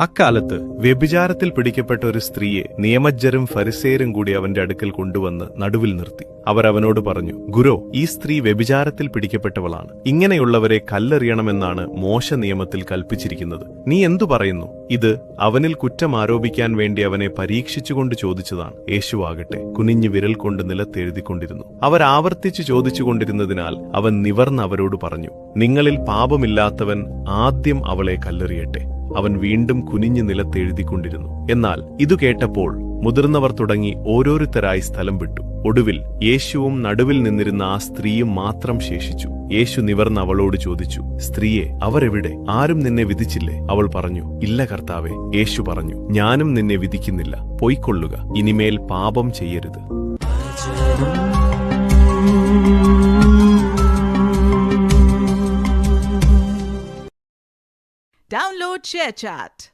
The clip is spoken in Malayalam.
അക്കാലത്ത് വ്യഭിചാരത്തിൽ പിടിക്കപ്പെട്ട ഒരു സ്ത്രീയെ നിയമജ്ഞരും ഫരിസേയരും കൂടി അവന്റെ അടുക്കൽ കൊണ്ടുവന്ന് നടുവിൽ നിർത്തി. അവർ അവനോട് പറഞ്ഞു, ഗുരോ, ഈ സ്ത്രീ വ്യഭിചാരത്തിൽ പിടിക്കപ്പെട്ടവളാണ്. ഇങ്ങനെയുള്ളവരെ കല്ലെറിയണമെന്നാണ് മോശ നിയമത്തിൽ കൽപ്പിച്ചിരിക്കുന്നത്. നീ എന്തു പറയുന്നു? ഇത് അവനിൽ കുറ്റം ആരോപിക്കാൻ വേണ്ടി അവനെ പരീക്ഷിച്ചുകൊണ്ട് ചോദിച്ചതാണ്. യേശുവാകട്ടെ കുനിഞ്ഞു വിരൽ കൊണ്ട് നിലത്തെഴുതിക്കൊണ്ടിരുന്നു. അവർ ആവർത്തിച്ചു ചോദിച്ചുകൊണ്ടിരുന്നതിനാൽ അവൻ നിവർന്ന് അവരോട് പറഞ്ഞു, നിങ്ങളിൽ പാപമില്ലാത്തവൻ ആദ്യം അവളെ കല്ലെറിയട്ടെ. അവൻ വീണ്ടും കുനിഞ്ഞു നിലത്തെഴുതിക്കൊണ്ടിരുന്നു. എന്നാൽ ഇതു കേട്ടപ്പോൾ മുതിർന്നവർ തുടങ്ങി ഓരോരുത്തരായി സ്ഥലം വിട്ടു. ഒടുവിൽ യേശുവും നടുവിൽ നിന്നിരുന്ന ആ സ്ത്രീയും മാത്രം ശേഷിച്ചു. യേശു നിവർന്ന് അവളോട് ചോദിച്ചു, സ്ത്രീയെ, അവരെവിടെ? ആരും നിന്നെ വിധിച്ചില്ലേ? അവൾ പറഞ്ഞു, ഇല്ല കർത്താവേ. യേശു പറഞ്ഞു, ഞാനും നിന്നെ വിധിക്കുന്നില്ല. പൊയ്ക്കൊള്ളുക, ഇനിമേൽ പാപം ചെയ്യരുത്. Download ShareChat.